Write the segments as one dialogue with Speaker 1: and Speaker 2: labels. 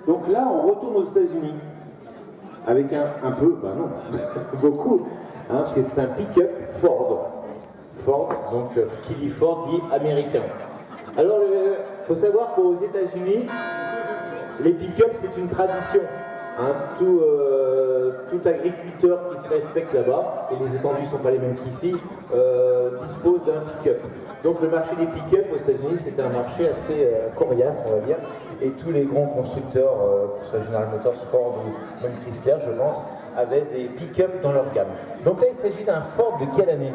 Speaker 1: Donc là, on retourne aux États-Unis. Avec un peu, bah non, beaucoup, hein, parce que c'est un pick-up Ford. Ford, donc qui dit Ford dit américain. Alors, il faut savoir qu'aux États-Unis, les pick-up, c'est une tradition. Hein, tout agriculteur qui se respecte là-bas, et les étendues ne sont pas les mêmes qu'ici, dispose d'un pick-up. Donc le marché des pick-up aux États-Unis, c'était un marché assez coriace, on va dire, et tous les grands constructeurs, que ce soit General Motors, Ford ou même Chrysler, je pense, avaient des pick-up dans leur gamme. Donc là, il s'agit d'un Ford de quelle année?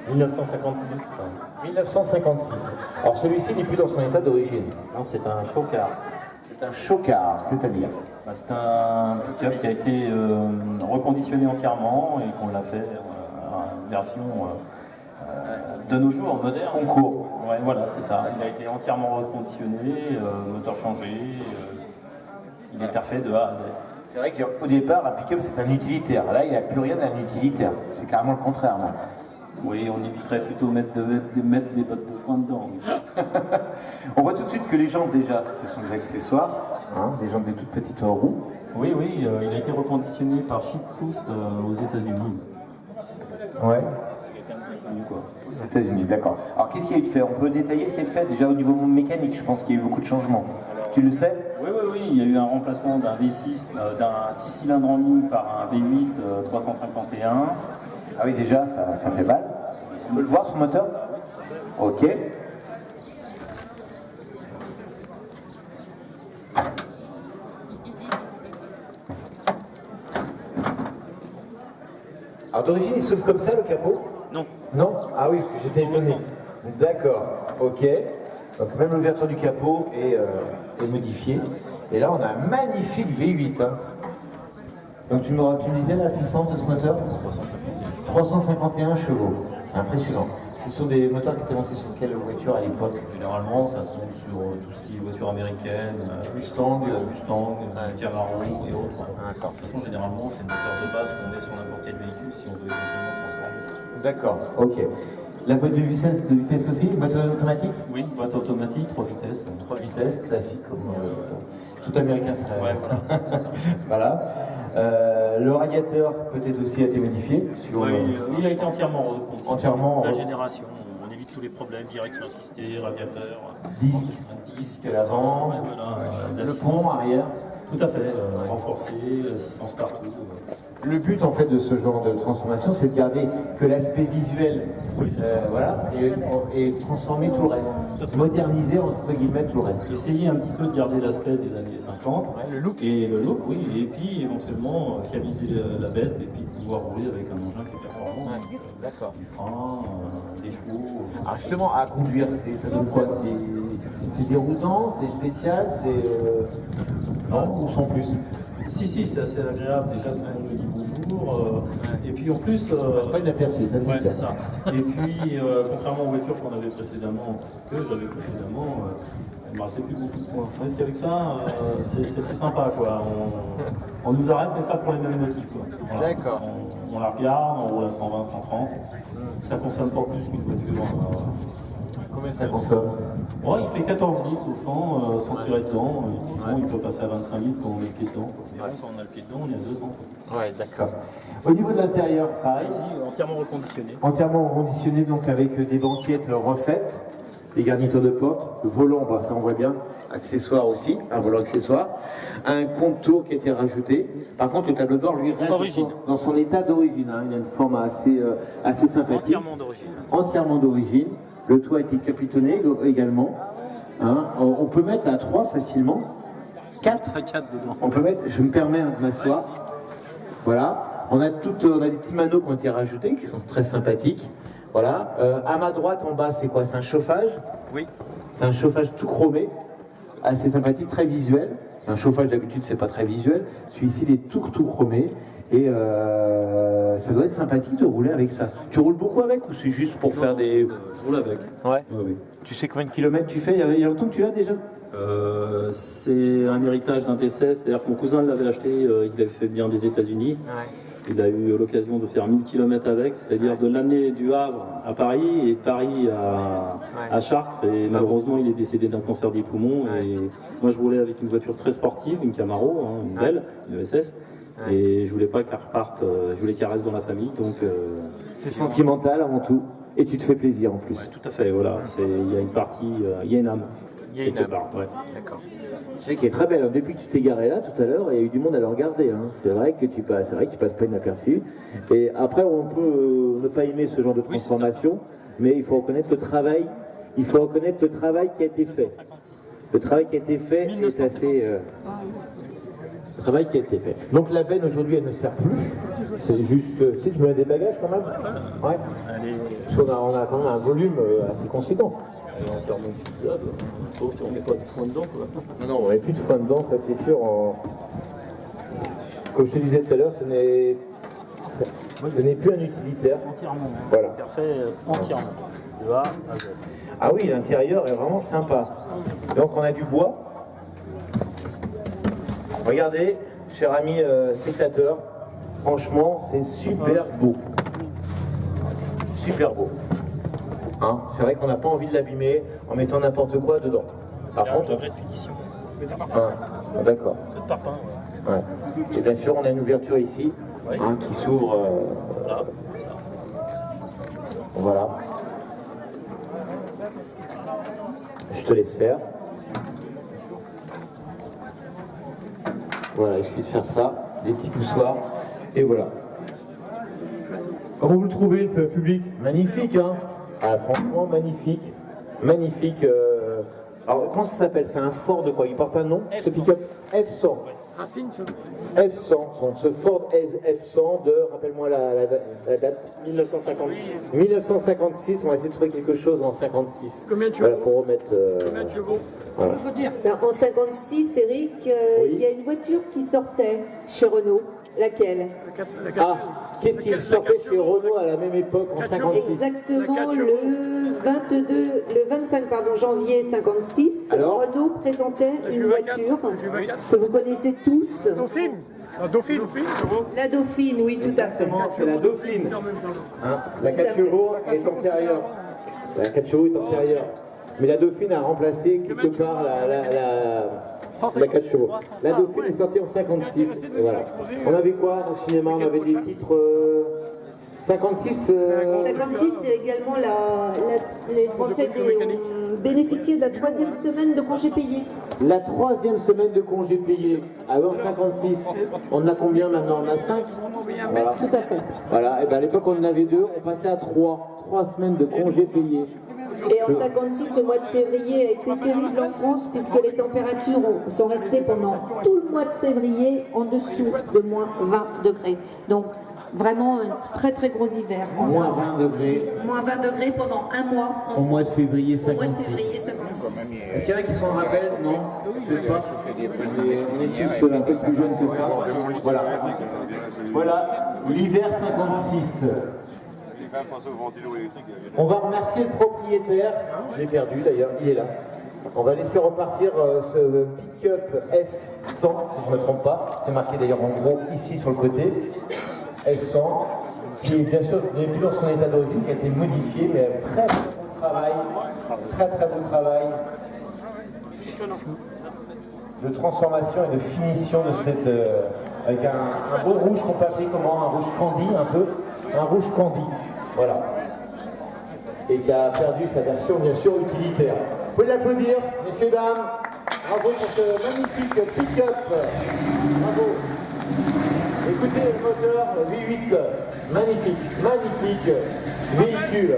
Speaker 2: 1956.
Speaker 1: 1956. Alors celui-ci n'est plus dans son état d'origine.
Speaker 2: Non, c'est un show-car.
Speaker 1: C'est un show-car, c'est-à-dire
Speaker 2: C'est un pick-up qui a été reconditionné entièrement et qu'on l'a fait en version de nos jours, moderne.
Speaker 1: concours.
Speaker 2: Ouais, voilà, c'est ça. Il a été entièrement reconditionné, moteur changé, il est refait de A à Z.
Speaker 1: C'est vrai qu'au départ, un pick-up c'est un utilitaire. Là, il n'y a plus rien d'un utilitaire. C'est carrément le contraire, même.
Speaker 2: Oui, on éviterait plutôt mettre des bottes de foin dedans.
Speaker 1: On voit tout de suite que les jantes, déjà, ce sont des accessoires, hein, des jantes de toutes petites roues.
Speaker 2: Oui, il a été reconditionné par Chip Foust aux États-Unis.
Speaker 1: Ouais.
Speaker 2: C'est quelqu'un de très connu, quoi.
Speaker 1: Aux États-Unis, d'accord. Alors, qu'est-ce qu'il y a eu de fait? On peut détailler ce qu'il y a eu de fait? Déjà, au niveau mécanique, je pense qu'il y a eu beaucoup de changements. Tu le sais?
Speaker 2: Oui, il y a eu un remplacement d'un V6, d'un 6 cylindres en ligne par un V8 351.
Speaker 1: Ah oui, déjà, ça fait mal. On peut le voir, son moteur? Ok. Alors d'origine, il s'ouvre comme ça, le capot?
Speaker 2: Non.
Speaker 1: Non? Ah oui, parce que j'étais étonné. D'accord, ok. Donc même l'ouverture du capot est modifiée. Et là, on a un magnifique V8. Hein. Donc tu me disais la puissance de ce moteur? 351 chevaux. C'est impressionnant. Ce sont des moteurs qui étaient montés sur quelle voiture à l'époque?
Speaker 2: Généralement, ça se monte sur tout ce qui est voiture américaine,
Speaker 1: Mustang,
Speaker 2: Camaro et autres.
Speaker 1: D'accord.
Speaker 2: De toute façon, généralement, c'est le moteur de base qu'on met sur n'importe quel véhicule si on veut éventuellement se transformer.
Speaker 1: D'accord, ok. La boîte de vitesse aussi, une boîte automatique?
Speaker 2: Oui, boîte automatique, 3 vitesses.
Speaker 1: 3 vitesses, classique, comme tout américain serait.
Speaker 2: Ouais, voilà, c'est ça.
Speaker 1: Voilà. Le radiateur peut-être aussi a été modifié.
Speaker 2: Il a été entièrement reconditionné.
Speaker 1: Entièrement.
Speaker 2: La génération, on évite tous les problèmes, direction assistée, radiateur.
Speaker 1: Disque à l'avant,
Speaker 2: Ouais, voilà,
Speaker 1: le pont arrière.
Speaker 2: Tout à fait, renforcé, assistance partout.
Speaker 1: Le but en fait de ce genre de transformation, c'est de garder que l'aspect visuel, voilà, et transformer tout le reste, moderniser entre guillemets tout le reste.
Speaker 2: Essayer un petit peu de garder l'aspect des années 50,
Speaker 1: le look.
Speaker 2: Et le look, oui, et puis éventuellement fiabiliser la bête et puis pouvoir rouler avec un engin qui est performant.
Speaker 1: Ouais, d'accord.
Speaker 2: Du frein, des chevaux.
Speaker 1: Alors justement, à conduire, ça donne quoi? C'est déroutant, c'est spécial, c'est non ou sans plus?
Speaker 2: Si, c'est assez agréable déjà quand on me dit bonjour. Et puis en plus.
Speaker 1: Pas inaperçu, ça
Speaker 2: ouais,
Speaker 1: c'est
Speaker 2: ça. Et puis, contrairement aux voitures qu'on avait précédemment, que j'avais précédemment, il ne me restait plus beaucoup de points. Parce qu'avec ça, c'est plus sympa, quoi. On nous arrête, mais pas pour les mêmes motifs, quoi. Voilà.
Speaker 1: D'accord.
Speaker 2: On la regarde, on roule à 120, 130. Ça consomme pas plus qu'une voiture.
Speaker 1: Combien ça consomme?
Speaker 2: Ouais, il fait 14 litres au 100 sans tirer dedans. Il peut passer à 25 litres quand on met le pied dedans. Et là, quand on a le pied dedans, on est à 200.
Speaker 1: Ouais, d'accord. Au niveau de l'intérieur, pareil.
Speaker 2: Entièrement reconditionné.
Speaker 1: Entièrement reconditionné, donc avec des banquettes refaites, des garnitures de porte, volant, bah, ça on voit bien, accessoire aussi, un volant accessoire, un contour qui a été rajouté. Par contre, le tableau de bord, lui, reste dans son état d'origine. Hein. Il a une forme assez sympathique.
Speaker 2: Entièrement d'origine.
Speaker 1: Entièrement d'origine. Le toit a été capitonné également. Hein. On peut mettre à 3 facilement. 4
Speaker 2: dedans.
Speaker 1: On peut mettre, je me permets de m'asseoir. Voilà. On a des petits maneaux qui ont été rajoutés, qui sont très sympathiques. Voilà. À ma droite, en bas, c'est quoi? C'est un chauffage?
Speaker 2: Oui.
Speaker 1: C'est un chauffage tout chromé, assez sympathique, très visuel. Un chauffage d'habitude, c'est pas très visuel. Celui-ci, il est tout chromé. Et ça doit être sympathique de rouler avec ça. Tu roules beaucoup avec ou c'est juste pour faire des...
Speaker 2: Je roule avec.
Speaker 1: Ouais.
Speaker 2: Oui.
Speaker 1: Tu sais combien de kilomètres tu fais? Il y a longtemps que tu l'as déjà?
Speaker 2: C'est un héritage d'un décès, c'est-à-dire que mon cousin l'avait acheté, il avait fait venir des États-Unis.
Speaker 1: Ouais.
Speaker 2: Il a eu l'occasion de faire 1000 km avec, c'est-à-dire de l'amener du Havre à Paris et de Paris à Chartres. Et malheureusement, il est décédé d'un cancer des poumons. Et Moi, je roulais avec une voiture très sportive, une Camaro, hein, une belle, une ESS. Et je voulais pas qu'elle reparte, je voulais qu'elle reste dans la famille, donc...
Speaker 1: C'est sentimental avant tout, et tu te fais plaisir en plus.
Speaker 2: Ouais, tout à fait, voilà. Il y a une partie, il y a une âme.
Speaker 3: Il y a une âme.
Speaker 2: Ouais.
Speaker 3: D'accord.
Speaker 1: Je sais qu'elle est très belle, hein. Depuis que tu t'es garé là tout à l'heure, il y a eu du monde à le regarder. Hein. C'est vrai que tu passes pas inaperçu. Et après, on peut ne pas aimer ce genre de transformation, mais il faut reconnaître le travail. Il faut reconnaître le travail qui a été fait. Le travail qui a été fait est assez... Le travail qui a été fait. Donc la benne aujourd'hui, elle ne sert plus. C'est juste... Tu sais, tu mets des bagages quand même. Ouais. Parce qu'on a quand même un volume assez conséquent.
Speaker 2: Sauf si on met pas de foin dedans, quoi.
Speaker 1: Non, on met plus de foin dedans, ça c'est sûr. Comme je te disais tout à l'heure, ce n'est plus un utilitaire.
Speaker 2: Entièrement.
Speaker 1: Voilà.
Speaker 2: Fait entièrement. De A à Z.
Speaker 1: Ah oui, l'intérieur est vraiment sympa. Donc on a du bois. Regardez, cher ami spectateur, franchement, c'est super beau. Super beau. Hein, c'est vrai qu'on n'a pas envie de l'abîmer en mettant n'importe quoi dedans. Par contre,
Speaker 2: degré de finition.
Speaker 1: d'accord.
Speaker 2: De parpaing,
Speaker 1: Ouais. Et bien sûr, on a une ouverture ici,
Speaker 2: Oui.
Speaker 1: hein, qui s'ouvre.
Speaker 2: Là.
Speaker 1: Voilà. Je te laisse faire. Voilà, il suffit de faire ça, des petits poussoirs, et voilà. Comment vous le trouvez, le public? Magnifique, hein? Ah, franchement, magnifique. Magnifique. Alors, comment ça s'appelle? C'est un Ford de quoi? Il porte un nom, ce pick-up? F100. F100, donc ce Ford F100 de, rappelle-moi la date.
Speaker 2: 1956.
Speaker 1: 1956, on va essayer de trouver quelque chose en 56.
Speaker 4: Combien tu
Speaker 1: Voilà,
Speaker 4: vaux
Speaker 1: pour remettre...
Speaker 4: Combien tu vaux
Speaker 1: voilà.
Speaker 5: Ben, en 56, Eric, il y a une voiture qui sortait chez Renault. Laquelle?
Speaker 1: Ah, qu'est-ce qui sortait chez Renault à la même époque en 56?
Speaker 5: Exactement le 25 janvier 56,
Speaker 1: Alors
Speaker 5: Renault présentait une voiture que vous connaissez tous.
Speaker 4: Dauphine. La Dauphine.
Speaker 5: La Dauphine, oui, tout à fait.
Speaker 1: C'est la Dauphine. Hein, la 4 chevaux est antérieure. La 4 chevaux est antérieure. Mais la Dauphine a remplacé quelque part la 4 chevaux. La Dauphine est sortie en 56. Et voilà. On avait quoi au cinéma? On avait des titres 56.
Speaker 5: 56, c'est également les Français ont bénéficié de la 3e semaine de congés payés.
Speaker 1: La 3e semaine de congé payé. Avant 56. On en a combien maintenant? On en a 5. Voilà.
Speaker 5: Tout à fait.
Speaker 1: Voilà. Et ben à l'époque on en avait 2. On passait à 3. 3 semaines de congé payé.
Speaker 5: Et en 56, le mois de février a été terrible en France puisque les températures sont restées pendant tout le mois de février en dessous de moins 20 degrés. Donc vraiment un très très gros hiver en
Speaker 1: Moins
Speaker 5: France.
Speaker 1: 20 degrés.
Speaker 5: Moins 20 degrés pendant un mois en
Speaker 1: Au mois de
Speaker 5: France.
Speaker 1: février
Speaker 5: Au mois de
Speaker 1: 56.
Speaker 5: février 56.
Speaker 1: Est-ce qu'il y en a qui s'en rappellent? Non, peut-être pas. On est tous un peu plus jeunes que ça. Voilà. Voilà, l'hiver 56. On va remercier le propriétaire. Je l'ai perdu d'ailleurs, il est là. On va laisser repartir ce pick-up F100, si je ne me trompe pas. C'est marqué d'ailleurs en gros ici sur le côté. F100, qui bien sûr n'est plus dans son état d'origine, qui a été modifié, mais très beau travail. Très très beau travail de transformation et de finition de cette... avec un beau rouge qu'on peut appeler comment? Un rouge candy un peu. Un rouge candy, voilà. Et qui a perdu sa version bien sûr utilitaire. Vous pouvez l'applaudir, messieurs, dames. Bravo pour ce magnifique pick-up. Bravo. Écoutez le moteur V8, magnifique, magnifique véhicule.